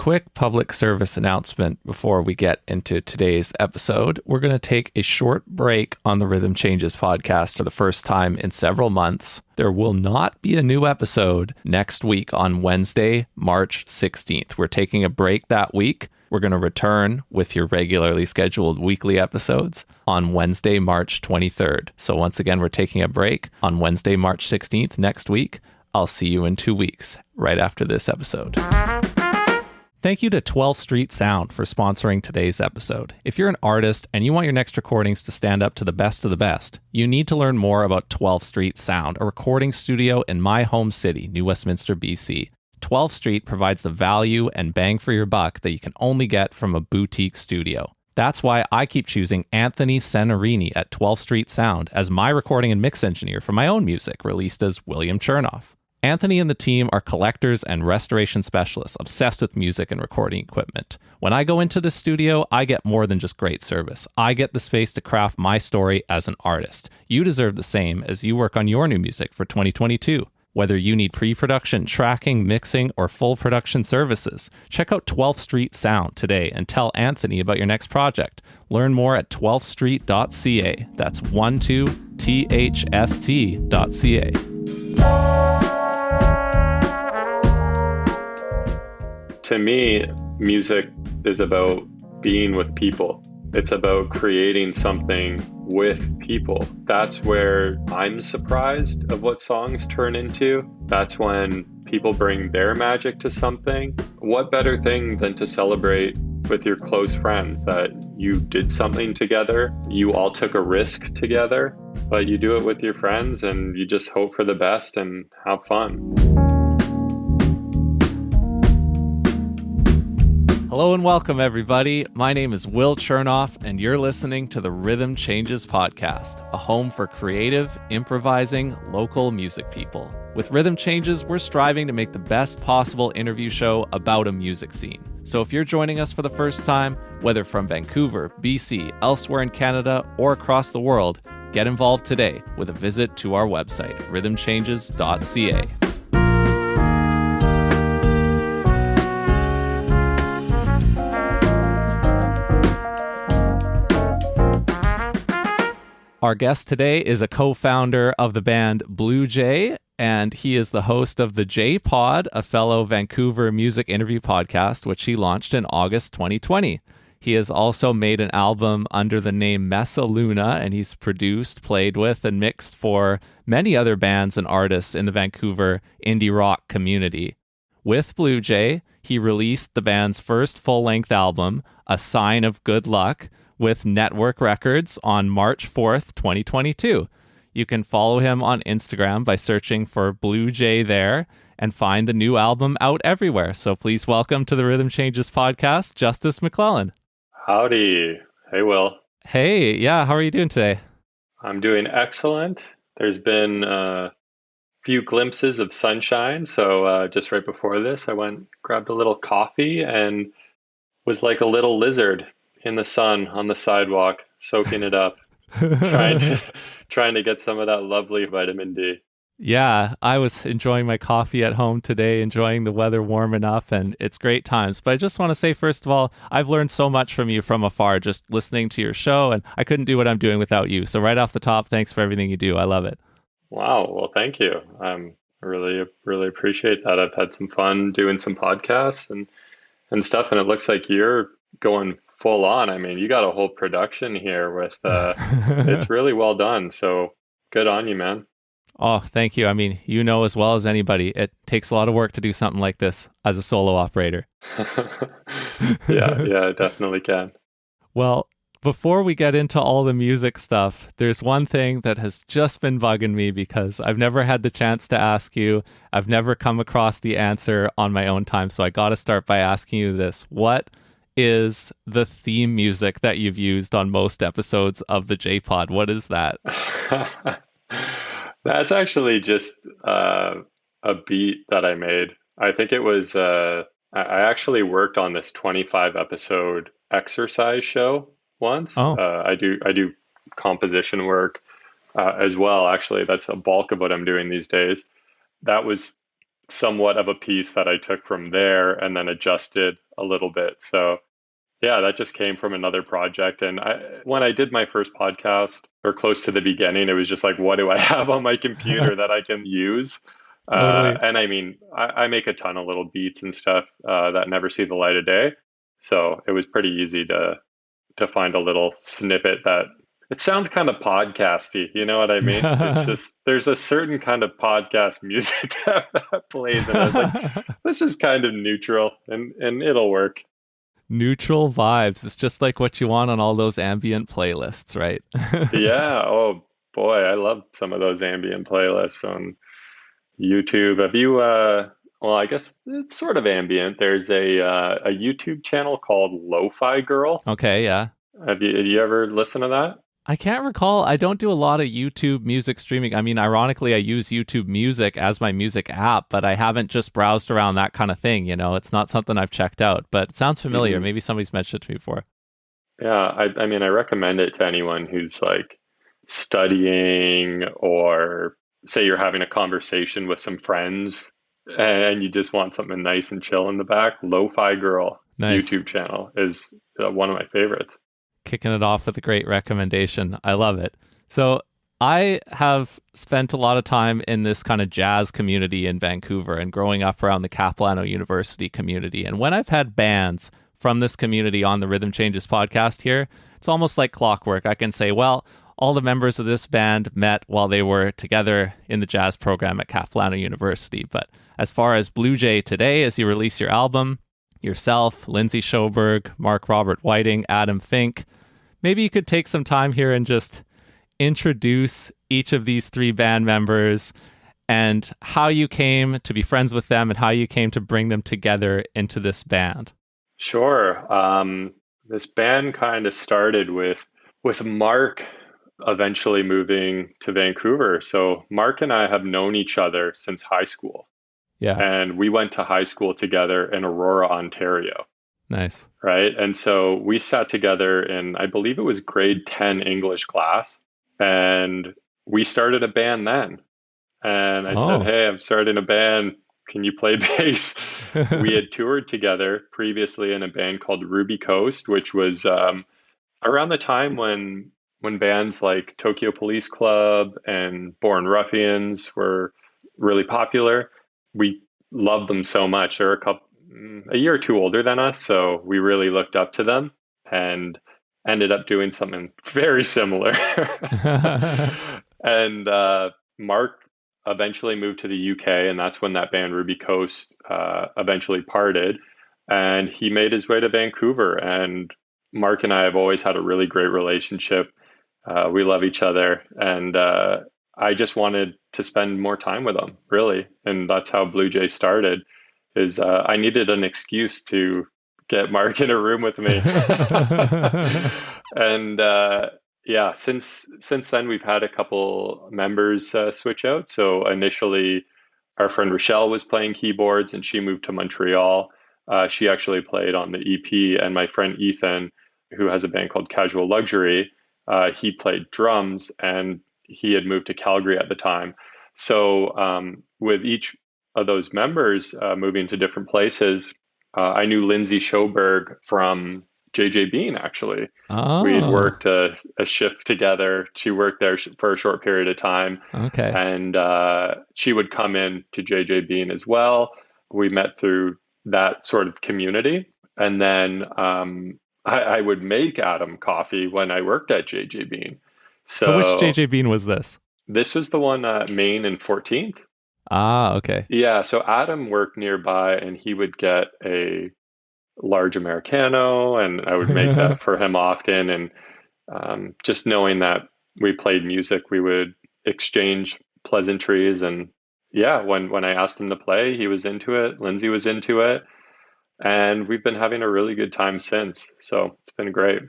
quick public service announcement before we get into today's episode. We're going to take a short break on the Rhythm Changes podcast for the first time in several months. There will not be a new episode next week on Wednesday, March 16th. We're taking a break that week. We're going to return with your regularly scheduled weekly episodes on Wednesday, March 23rd. So once again, we're taking a break on Wednesday, March 16th next week. I'll see you in 2 weeks, right after this episode. Thank you to 12th Street Sound for sponsoring today's episode. If you're an artist and you want your next recordings to stand up to the best of the best, you need to learn more about 12th Street Sound, a recording studio in my home city, New Westminster, BC. 12th Street provides the value and bang for your buck that you can only get from a boutique studio. That's why I keep choosing Anthony Senarini at 12th Street Sound as my recording and mix engineer for my own music, released as William Chernoff. Anthony and the team are collectors and restoration specialists obsessed with music and recording equipment. When I go into the studio, I get more than just great service. I get the space to craft my story as an artist. You deserve the same as you work on your new music for 2022. Whether you need pre-production, tracking, mixing, or full production services, check out 12th Street Sound today and tell Anthony about your next project. Learn more at 12thstreet.ca. That's 12thst.ca. To me, music is about being with people. It's about creating something with people. That's where I'm surprised of what songs turn into. That's when people bring their magic to something. What better thing than to celebrate with your close friends that you did something together, you all took a risk together, but you do it with your friends and you just hope for the best and have fun. Hello and welcome, everybody. My name is Will Chernoff, and you're listening to the Rhythm Changes podcast, a home for creative, improvising, local music people. With Rhythm Changes, we're striving to make the best possible interview show about a music scene. So if you're joining us for the first time, whether from Vancouver, BC, elsewhere in Canada, or across the world, get involved today with a visit to our website, rhythmchanges.ca. Our guest today is a co-founder of the band Blue Jay, and he is the host of the JPod, a fellow Vancouver music interview podcast, which he launched in August 2020. He has also made an album under the name Messaluna, and he's produced, played with, and mixed for many other bands and artists in the Vancouver indie rock community. With Blue Jay, he released the band's first full-length album, A Sign of Good Luck, with Network Records on March 4th, 2022. You can follow him on Instagram by searching for Blue Jay there and find the new album out everywhere. So please welcome to the Rhythm Changes podcast, Justice McLellan. Howdy. Hey, Will. Hey, yeah, how are you doing today? I'm doing excellent. There's been a few glimpses of sunshine. So just right before this, I grabbed a little coffee and was like a little lizard in the sun on the sidewalk, soaking it up, trying to get some of that lovely vitamin D. Yeah, I was enjoying my coffee at home today, enjoying the weather warming up, and it's great times. But I just want to say, first of all, I've learned so much from you from afar, just listening to your show, and I couldn't do what I'm doing without you. So right off the top, thanks for everything you do. I love it. Wow. Well, thank you. I really, really appreciate that. I've had some fun doing some podcasts and stuff, and it looks like you're going full on. I mean, you got a whole production here with it's really well done. So good on you, man. Oh, thank you. I mean, you know as well as anybody, it takes a lot of work to do something like this as a solo operator. Yeah, it definitely can. Well, before we get into all the music stuff, there's one thing that has just been bugging me because I've never had the chance to ask you. I've never come across the answer on my own time. So I got to start by asking you this. What is the theme music that you've used on most episodes of the JPod? What is that? That's actually just a beat that I made. I think it was, I actually worked on this 25 episode exercise show once. Oh. I do composition work as well. Actually, that's a bulk of what I'm doing these days. That was somewhat of a piece that I took from there and then adjusted a little bit. So yeah, that just came from another project. And when I did my first podcast, or close to the beginning, it was just like, what do I have on my computer that I can use? Totally. And I mean, I make a ton of little beats and stuff that never see the light of day. So it was pretty easy to find a little snippet that it sounds kind of podcasty. You know what I mean? It's just there's a certain kind of podcast music that plays, and I was like, this is kind of neutral, and it'll work. Neutral vibes. It's just like what you want on all those ambient playlists, right? Yeah. Oh boy, I love some of those ambient playlists on YouTube. Have you? Well, I guess it's sort of ambient. There's a YouTube channel called Lo-Fi Girl. Okay, yeah. Have you ever listened to that? I can't recall. I don't do a lot of YouTube music streaming. I mean, ironically, I use YouTube Music as my music app, but I haven't just browsed around that kind of thing. It's not something I've checked out, but it sounds familiar. Maybe somebody's mentioned it to me before. Yeah, I mean, I recommend it to anyone who's like studying, or say you're having a conversation with some friends and you just want something nice and chill in the back. Lo-Fi Girl Nice. YouTube channel is one of my favorites. Kicking it off with a great recommendation. I love it. So I have spent a lot of time in this kind of jazz community in Vancouver and growing up around the Capilano University community. And when I've had bands from this community on the Rhythm Changes podcast here, it's almost like clockwork. I can say, well, all the members of this band met while they were together in the jazz program at Capilano University. But as far as Blue Jay today, as you release your album, yourself, Lindsay Schoberg, Mark Robert Whiting, Adam Fink, maybe you could take some time here and just introduce each of these three band members and how you came to be friends with them and how you came to bring them together into this band. Sure. This band kind of started with Mark eventually moving to Vancouver. So Mark and I have known each other since high school. Yeah. And we went to high school together in Aurora, Ontario. Nice. Right. And so we sat together in, I believe it was grade 10 English class. And we started a band then. And I said, hey, I'm starting a band. Can you play bass? We had toured together previously in a band called Ruby Coast, which was around the time when bands like Tokyo Police Club and Born Ruffians were really popular. We loved them so much. They're a year or two older than us, so we really looked up to them and ended up doing something very similar. And Mark eventually moved to the UK, and that's when that band Ruby Coast eventually parted. And he made his way to Vancouver. And Mark and I have always had a really great relationship. We love each other, and I just wanted to spend more time with him, really. And that's how Blue Jay started. Is I needed an excuse to get Mark in a room with me. And yeah, since then we've had a couple members switch out. So initially, our friend Rochelle was playing keyboards, and she moved to Montreal. She actually played on the EP, and my friend Ethan, who has a band called Casual Luxury, he played drums, and he had moved to Calgary at the time. So with each of those members moving to different places, I knew Lindsay Schoberg from JJ Bean, actually. We had worked a shift together. She worked there for a short period of time. Okay. And she would come in to JJ Bean as well. We met through that sort of community. And then I would make Adam coffee when I worked at JJ Bean. So which JJ Bean was this? This was the one at Main and 14th. Ah, okay. Yeah, so Adam worked nearby, and he would get a large Americano, and I would make that for him often. And just knowing that we played music, we would exchange pleasantries. And yeah, when I asked him to play, he was into it. Lindsay was into it. And we've been having a really good time since. So it's been great.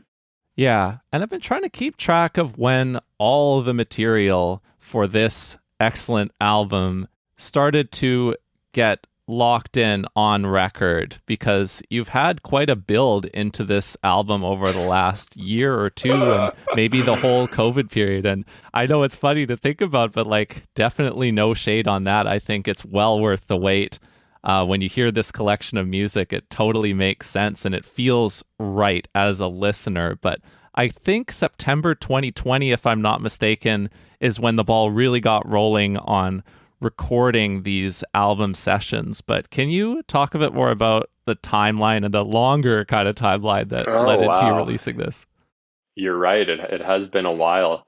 Yeah. And I've been trying to keep track of when all the material for this excellent album started to get locked in on record, because you've had quite a build into this album over the last year or two, and maybe the whole COVID period. And I know it's funny to think about, but like, definitely no shade on that. I think it's well worth the wait. When you hear this collection of music, it totally makes sense and it feels right as a listener. But I think September 2020, if I'm not mistaken, is when the ball really got rolling on recording these album sessions. But can you talk a bit more about the timeline and the longer kind of timeline that led Oh, into you wow. releasing this? You're right. It has been a while.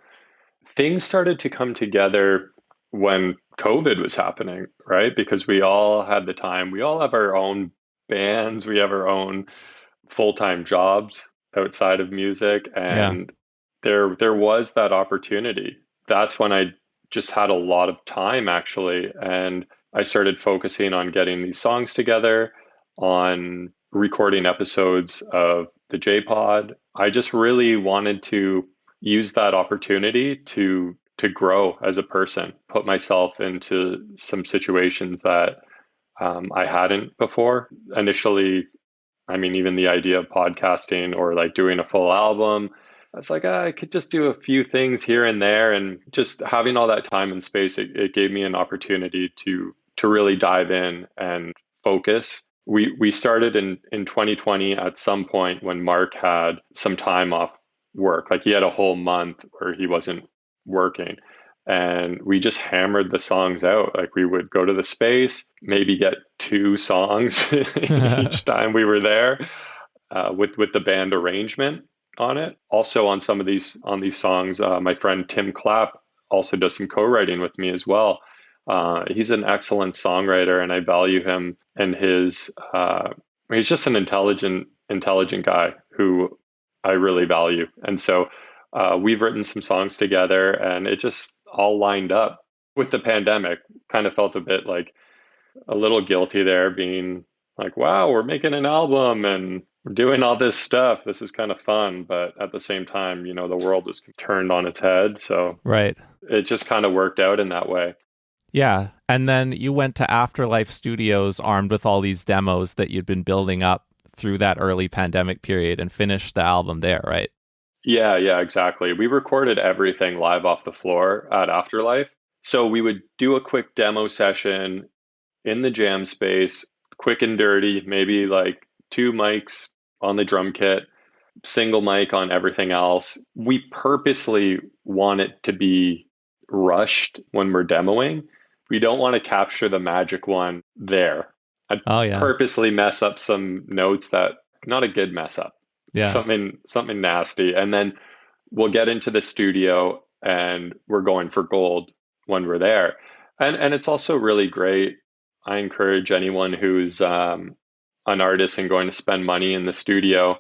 Things started to come together when COVID was happening, right? Because we all had the time. We all have our own bands, we have our own full-time jobs outside of music, Yeah. and there was that opportunity. That's when I just had a lot of time actually, and I started focusing on getting these songs together, on recording episodes of the JPod. I just really wanted to use that opportunity to grow as a person, put myself into some situations that I hadn't before. Initially, I mean, even the idea of podcasting or like doing a full album, I was like, I could just do a few things here and there. And just having all that time and space, it gave me an opportunity to really dive in and focus. We started in 2020 at some point when Mark had some time off work. Like he had a whole month where he wasn't working. And we just hammered the songs out. Like we would go to the space, maybe get two songs each time we were there, with the band arrangement on it. Also on some of these songs, my friend Tim Clapp also does some co-writing with me as well. He's an excellent songwriter, and I value him and his. He's just an intelligent guy who I really value, and so we've written some songs together, and it just all lined up. With the pandemic, kind of felt a bit like a little guilty there, being like, wow, we're making an album and we're doing all this stuff. This is kind of fun. But at the same time, the world was turned on its head. So Right. it just kind of worked out in that way. Yeah. And then you went to Afterlife Studios armed with all these demos that you'd been building up through that early pandemic period and finished the album there, right? Yeah, exactly. We recorded everything live off the floor at Afterlife. So we would do a quick demo session in the jam space, quick and dirty, maybe like two mics on the drum kit, single mic on everything else. We purposely want it to be rushed when we're demoing. We don't want to capture the magic one there. I'd Oh, yeah. purposely mess up some notes that not a good mess up. Yeah. Something nasty. And then we'll get into the studio and we're going for gold when we're there. And it's also really great. I encourage anyone who's an artist and going to spend money in the studio,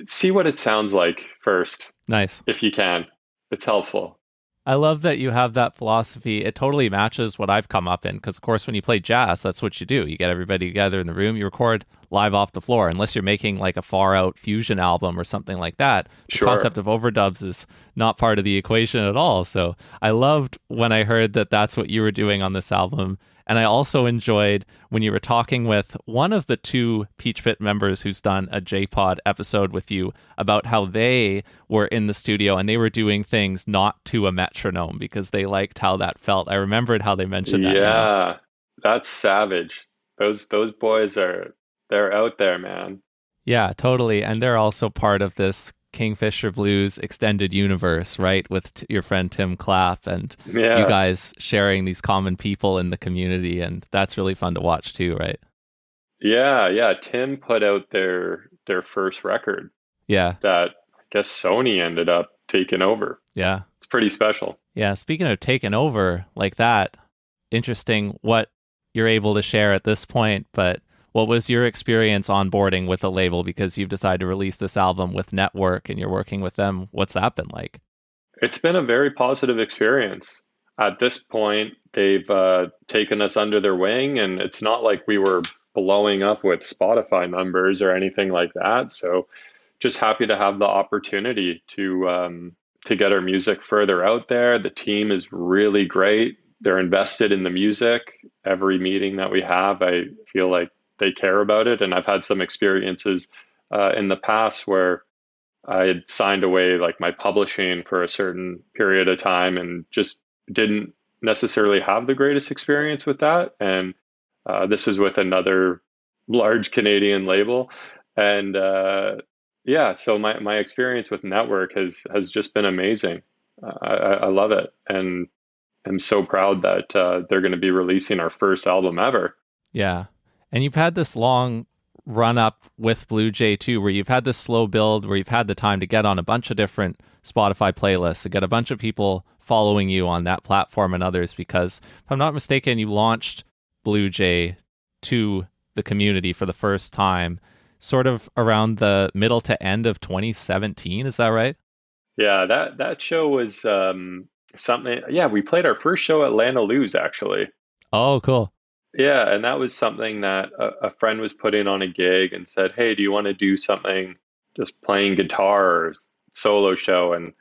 see what it sounds like first, Nice. if you can. It's helpful. I love that you have that philosophy. It totally matches what I've come up in because, of course, when you play jazz, that's what you do. You get everybody together in the room, you record live off the floor. Unless you're making like a far out fusion album or something like that, the Sure. concept of overdubs is not part of the equation at all. So I loved when I heard that that's what you were doing on this album. And I also enjoyed when you were talking with one of the two Peach Pit members who's done a JPod episode with you about how they were in the studio and they were doing things not to a metronome because they liked how that felt. I remembered how they mentioned that. Yeah, that's savage. Those boys they're out there, man. Yeah, totally. And they're also part of this Kingfisher Blues extended universe, right? With your friend Tim Clapp and you Yeah. guys sharing these common people in the community. And that's really fun to watch too, right? Yeah. Tim put out their first record Yeah. that I guess Sony ended up taking over. Yeah. It's pretty special. Yeah. Speaking of taking over like that, interesting what you're able to share at this point. But what was your experience onboarding with a label because you've decided to release this album with Network and you're working with them? What's that been like? It's been a very positive experience. At this point, they've taken us under their wing, and it's not like we were blowing up with Spotify numbers or anything like that. So, just happy to have the opportunity to get our music further out there. The team is really great. They're invested in the music. Every meeting that we have, I feel like they care about it. And I've had some experiences in the past where I had signed away like my publishing for a certain period of time and just didn't necessarily have the greatest experience with that. And This was with another large Canadian label. And yeah, so my experience with Network has just been amazing. I love it. And I'm so proud that they're going to be releasing our first album ever. Yeah. And you've had this long run up with Blue Jay too, where you've had this slow build, where you've had the time to get on a bunch of different Spotify playlists, to get a bunch of people following you on that platform and others, because if I'm not mistaken, you launched Blue Jay to the community for the first time sort of around the middle to end of 2017. Is that right? Yeah, that show was something. Yeah, we played our first show at Lana Lou's actually. Oh, cool. Yeah, and that was something that a friend was putting on a gig and said, "Hey, do you want to do something just playing guitar or solo show?" And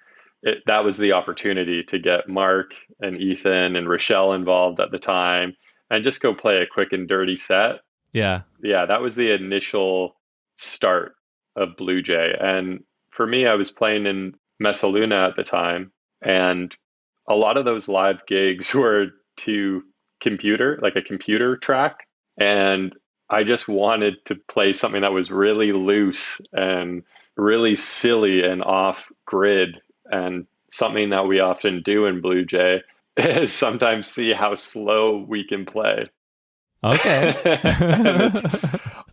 that was the opportunity to get Mark and Ethan and Rochelle involved at the time and just go play a quick and dirty set. Yeah. Yeah, that was the initial start of Blue Jay. And for me, I was playing in Messaluna at the time, and a lot of those live gigs were to computer, like a computer track. And I just wanted to play something that was really loose and really silly and off grid. And something that we often do in Blue Jay is sometimes see how slow we can play. Okay. And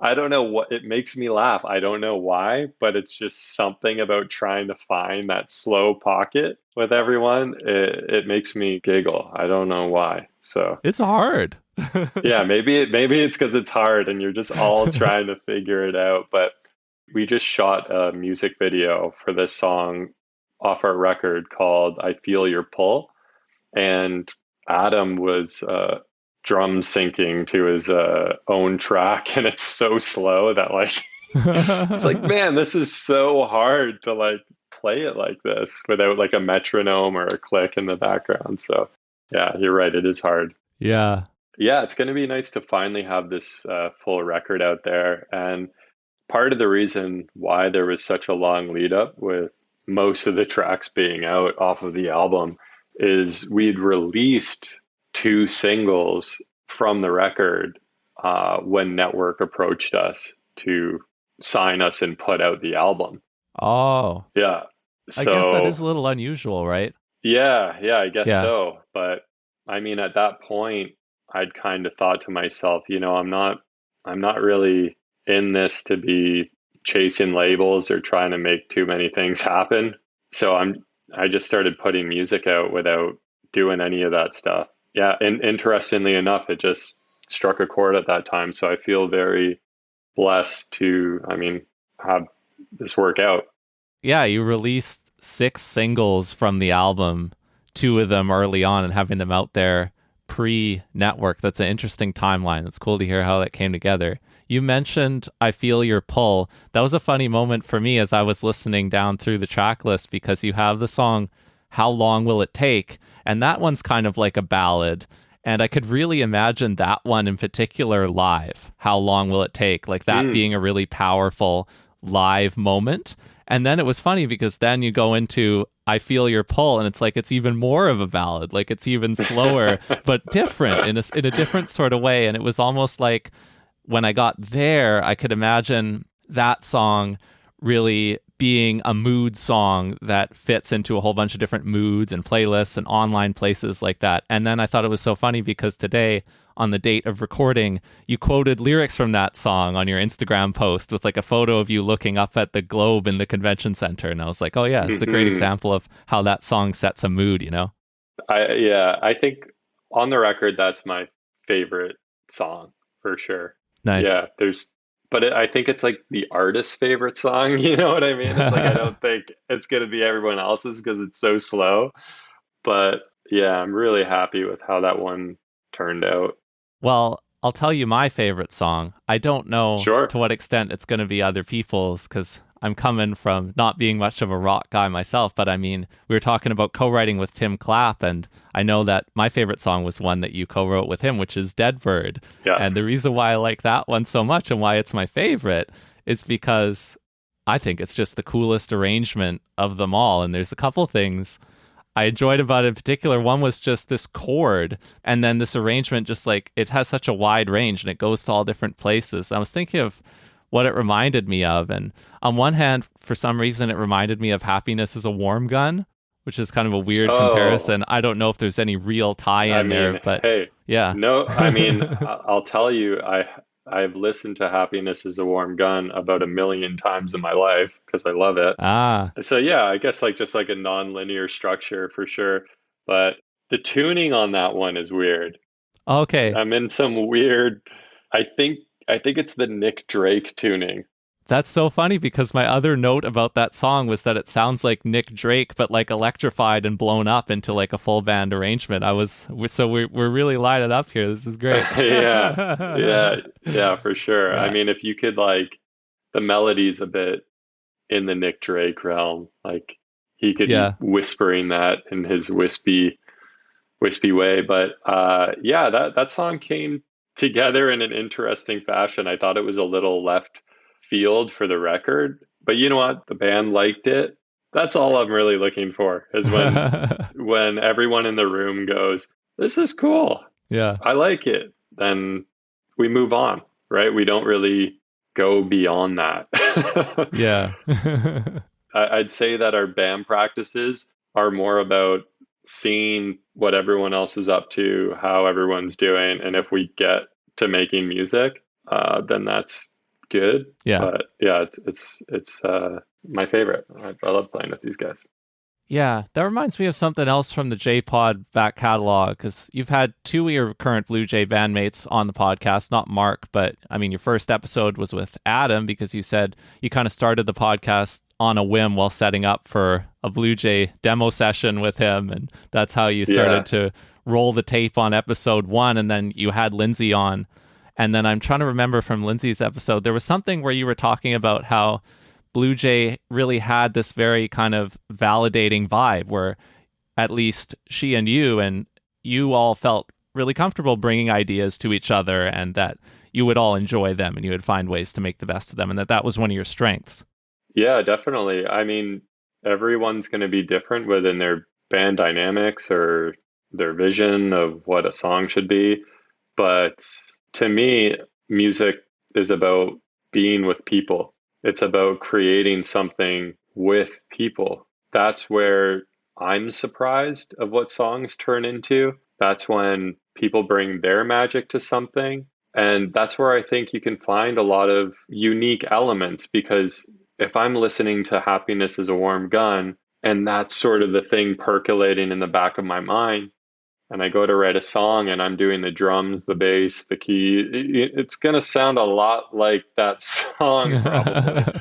I don't know what it makes me laugh. I don't know why, but it's just something about trying to find that slow pocket with everyone. It makes me giggle. I don't know why. So It's hard. yeah, maybe it's because it's hard and you're just all trying to figure it out. But we just shot a music video for this song off our record called "I Feel Your Pull," and Adam was drum syncing to his own track, and it's so slow that like it's like, man, this is so hard to like play it like this without like a metronome or a click in the background. So yeah, you're right, it is hard. Yeah. Yeah, it's going to be nice to finally have this full record out there. And part of the reason why there was such a long lead up with most of the tracks being out off of the album is we'd released two singles from the record when Network approached us to sign us and put out the album. Oh, Yeah. I guess that is So a little unusual, right? yeah, I guess Yeah. so. But I mean, at that point, I'd kind of thought to myself, I'm not really in this to be chasing labels or trying to make too many things happen. So I just started putting music out without doing any of that stuff. Yeah, and interestingly enough, it just struck a chord at that time. So I feel very blessed to, I mean, have this work out. Yeah, you released 6 singles from the album, 2 of them early on, and having them out there pre-network. That's an interesting timeline. It's cool to hear how that came together. You mentioned "I Feel Your Pull." That was a funny moment for me as I was listening down through the track list, because you have the song "How Long Will It Take?" and that one's kind of like a ballad. And I could really imagine that one in particular live. "How Long Will It Take?" Like that being a really powerful live moment. And then it was funny because then you go into "I Feel Your Pull," and it's like it's even more of a ballad. Like it's even slower, but different in a different sort of way. And it was almost like when I got there, I could imagine that song really being a mood song that fits into a whole bunch of different moods and playlists and online places like that. And then I thought it was so funny because today, on the date of recording, you quoted lyrics from that song on your Instagram post with like a photo of you looking up at the globe in the convention center. And I was like, oh yeah, it's a great example of how that song sets a mood, you know? I think on the record, that's my favorite song for sure. Nice. Yeah, but I think it's like the artist's favorite song. You know what I mean? It's like I don't think it's going to be everyone else's because it's so slow. But yeah, I'm really happy with how that one turned out. Well, I'll tell you my favorite song. I don't know Sure. to what extent it's going to be other people's, because I'm coming from not being much of a rock guy myself. But I mean, we were talking about co-writing with Tim Clapp, and I know that my favorite song was one that you co-wrote with him, which is "Dead Bird." Yes. And the reason why I like that one so much and why it's my favorite is because I think it's just the coolest arrangement of them all. And there's a couple things I enjoyed about it in particular, one was just this chord, and then this arrangement, just like it has such a wide range and it goes to all different places. I was thinking of what it reminded me of, and on one hand, for some reason, it reminded me of Happiness is a Warm Gun, which is kind of a weird Oh, comparison. I don't know if there's any real I tie-in there, mean, but hey, yeah. no, I mean, I'll tell you, I've listened to Happiness is a Warm Gun about a million times in my life because I love it. Ah, So yeah, I guess like just like a non-linear structure for sure. But the tuning on that one is weird. okay. I'm in some weird, I think I think it's the Nick Drake tuning. That's so funny because my other note about that song was that it sounds like Nick Drake, but like electrified and blown up into like a full band arrangement. We're really lining up here. This is great. Yeah. Yeah. Yeah, for sure. I Yeah. mean, if you could like the melody's a bit in the Nick Drake realm, like he could be Yeah. whispering that in his wispy way. But yeah, that song came together in an interesting fashion. I thought it was a little left field for the record, but you know what? The band liked it. That's all I'm really looking for is when everyone in the room goes, "This is cool. Yeah. I like it." Then we move on, right? We don't really go beyond that. Yeah. I'd say that our band practices are more about seeing what everyone else is up to, how everyone's doing, and if we get to making music, then that's good. Yeah. But yeah, it's my favorite. I love playing with these guys. Yeah, that reminds me of something else from the JPod back catalog, because you've had two of your current Blue Jay bandmates on the podcast, not Mark, but I mean, your first episode was with Adam because you said you kind of started the podcast on a whim while setting up for a Blue Jay demo session with him, and that's how you Yeah, started to roll the tape on episode one, and then you had Lindsay on. And then I'm trying to remember from Lindsay's episode, there was something where you were talking about how Blue Jay really had this very kind of validating vibe where at least she and you all felt really comfortable bringing ideas to each other and that you would all enjoy them and you would find ways to make the best of them and that was one of your strengths. yeah, definitely. I mean, everyone's going to be different within their band dynamics or their vision of what a song should be. But to me, music is about being with people. It's about creating something with people. That's where I'm surprised of what songs turn into. That's when people bring their magic to something. And that's where I think you can find a lot of unique elements because if I'm listening to Happiness is a Warm Gun, and that's sort of the thing percolating in the back of my mind, and I go to write a song and I'm doing the drums, the bass, the key, it's going to sound a lot like that song probably.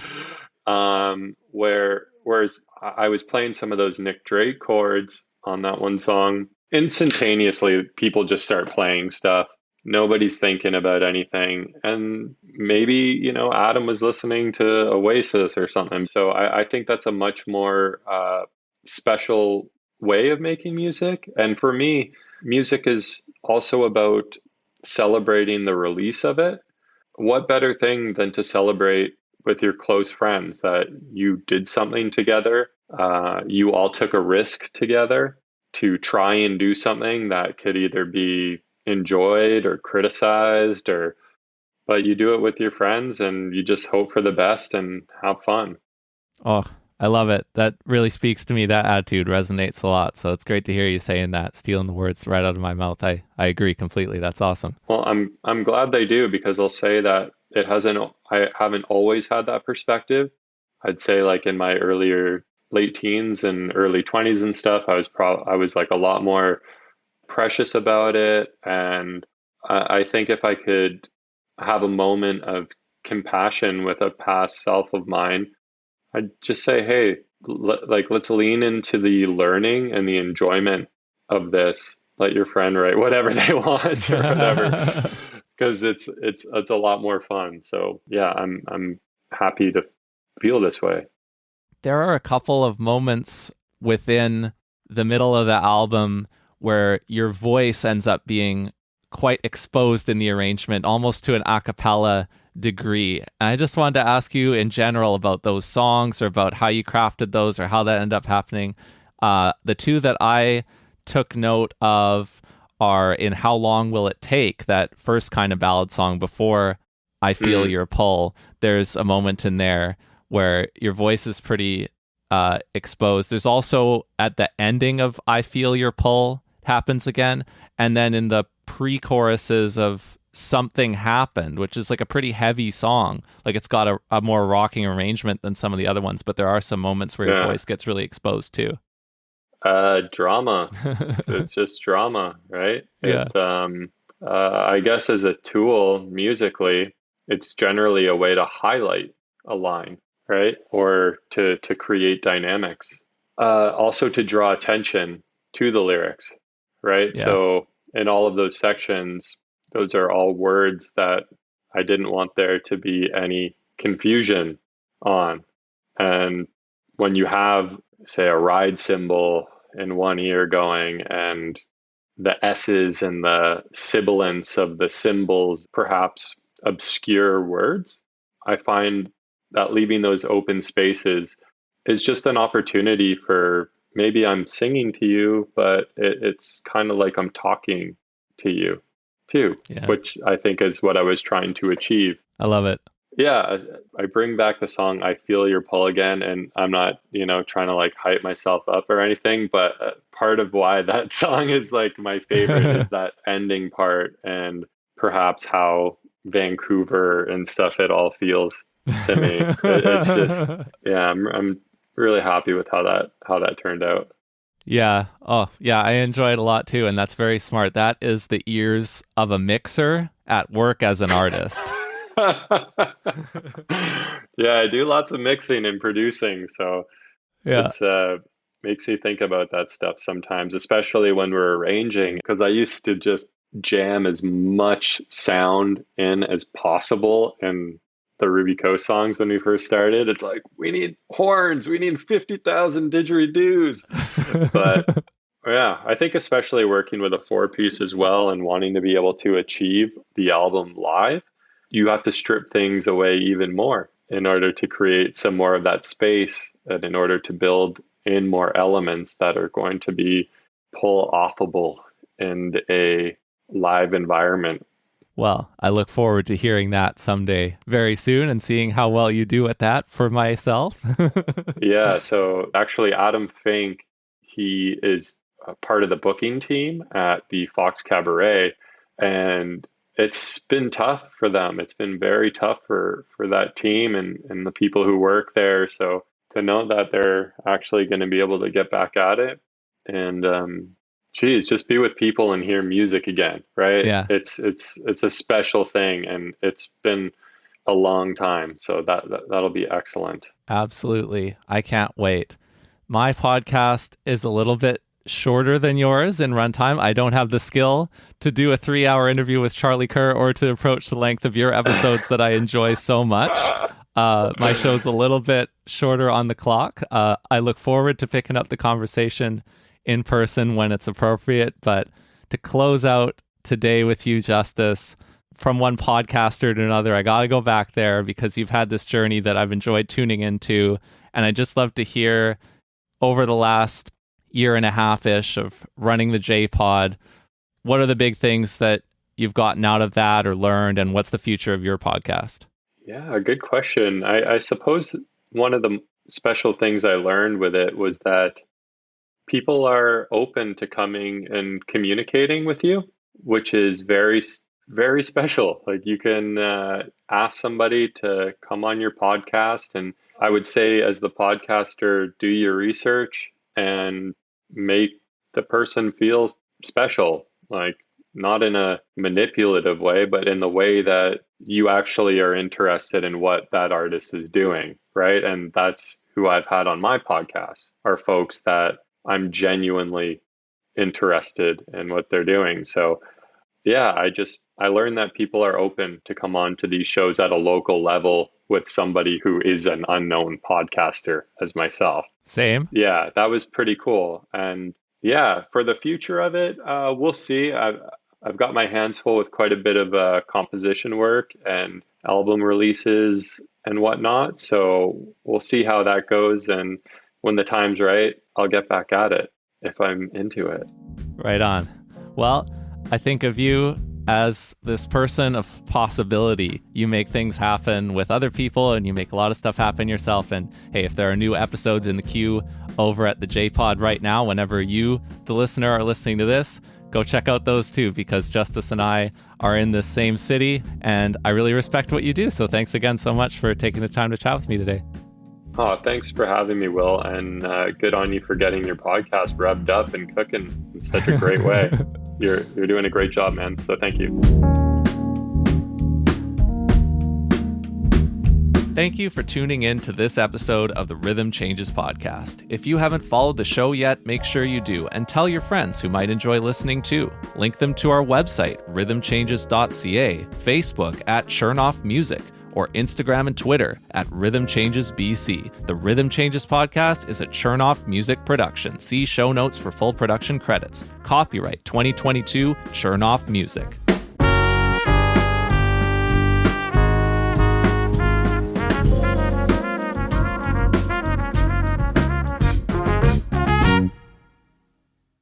Whereas I was playing some of those Nick Drake chords on that one song, instantaneously people just start playing stuff. Nobody's thinking about anything. And maybe, Adam was listening to Oasis or something. So I think that's a much more special way of making music. And for me, music is also about celebrating the release of it. What better thing than to celebrate with your close friends that you did something together? You all took a risk together to try and do something that could either be enjoyed or criticized, but you do it with your friends and you just hope for the best and have fun. Oh, I love it. That really speaks to me. That attitude resonates a lot. So it's great to hear you saying that, stealing the words right out of my mouth. I agree completely. That's awesome. Well, I'm glad they do because I'll say that I haven't always had that perspective. I'd say like in my earlier late teens and early 20s and stuff, I was like a lot more precious about it. And I think if I could have a moment of compassion with a past self of mine, I'd just say, hey, let's lean into the learning and the enjoyment of this. Let your friend write whatever they want or whatever, because it's a lot more fun. So yeah, I'm happy to feel this way. There are a couple of moments within the middle of the album where your voice ends up being quite exposed in the arrangement, almost to an a cappella degree. And I just wanted to ask you in general about those songs or about how you crafted those or how that ended up happening. The two that I took note of are in How Long Will It Take, that first kind of ballad song before I Feel Your Pull. There's a moment in there where your voice is pretty exposed. There's also at the ending of I Feel Your Pull happens again. And then in the pre-choruses of Something Happened, which is like a pretty heavy song. Like it's got a more rocking arrangement than some of the other ones, but there are some moments where your voice gets really exposed too. Drama. It's just drama, right? Yeah. It's I guess as a tool musically, it's generally a way to highlight a line, right? Or to create dynamics. Also to draw attention to the lyrics, right? Yeah. So in all of those sections, those are all words that I didn't want there to be any confusion on. And when you have, say, a ride cymbal in one ear going and the S's and the sibilance of the symbols, perhaps obscure words, I find that leaving those open spaces is just an opportunity for maybe I'm singing to you, but it's kind of like I'm talking to you too, which I think is what I was trying to achieve. I love it. Yeah, I bring back the song I Feel Your Pull again, and I'm not, trying to like hype myself up or anything, but part of why that song is like my favorite is that ending part and perhaps how Vancouver and stuff it all feels to me. It's just, yeah, I'm really happy with how that turned out. Yeah. Oh, yeah. I enjoy it a lot too. And that's very smart. That is the ears of a mixer at work as an artist. Yeah, I do lots of mixing and producing. So it's makes me think about that stuff sometimes, especially when we're arranging, because I used to just jam as much sound in as possible in the Ruby Coast songs when we first started. It's like, we need horns, we need 50,000 didgeridoos. But yeah, I think especially working with a 4-piece as well and wanting to be able to achieve the album live, you have to strip things away even more in order to create some more of that space and in order to build in more elements that are going to be pull-offable in a live environment. Well, I look forward to hearing that someday very soon and seeing how well you do at that for myself. Yeah, so actually Adam Fink, he is a part of the booking team at the Fox Cabaret, and it's been tough for them. It's been very tough for that team and the people who work there. So to know that they're actually going to be able to get back at it and geez, just be with people and hear music again, right? Yeah. It's a special thing, and it's been a long time. So that'll be excellent. Absolutely. I can't wait. My podcast is a little bit shorter than yours in runtime. I don't have the skill to do a 3-hour interview with Charlie Kerr or to approach the length of your episodes that I enjoy so much. My show's a little bit shorter on the clock. I look forward to picking up the conversation in person when it's appropriate. But to close out today with you, Justice, from one podcaster to another, I got to go back there because you've had this journey that I've enjoyed tuning into. And I just love to hear over the last year and a half-ish of running the JPod, what are the big things that you've gotten out of that or learned, and what's the future of your podcast? Yeah, good question. I suppose one of the special things I learned with it was that people are open to coming and communicating with you, which is very, very special. Like you can ask somebody to come on your podcast, and I would say as the podcaster, do your research and make the person feel special, like not in a manipulative way, but in the way that you actually are interested in what that artist is doing, right? And that's who I've had on my podcast, are folks that I'm genuinely interested in what they're doing. So yeah, I learned that people are open to come on to these shows at a local level with somebody who is an unknown podcaster as myself. Same. Yeah, that was pretty cool. And yeah, for the future of it, we'll see. I've got my hands full with quite a bit of composition work and album releases and whatnot. So we'll see how that goes. And when the time's right, I'll get back at it if I'm into it. Right on. Well, I think of you as this person of possibility. You make things happen with other people and you make a lot of stuff happen yourself. And hey, if there are new episodes in the queue over at the JPod right now, whenever you, the listener, are listening to this, go check out those too, because Justice and I are in the same city and I really respect what you do. So thanks again so much for taking the time to chat with me today. Oh, thanks for having me, Will. And good on you for getting your podcast revved up and cooking in such a great way. You're doing a great job, man. So thank you. Thank you for tuning in to this episode of the Rhythm Changes podcast. If you haven't followed the show yet, make sure you do, and tell your friends who might enjoy listening too. Link them to our website, rhythmchanges.ca, Facebook at Chernoff Music, or Instagram and Twitter at Rhythm Changes BC. The Rhythm Changes podcast is a Chernoff Music production. See show notes for full production credits. Copyright 2022 Chernoff Music.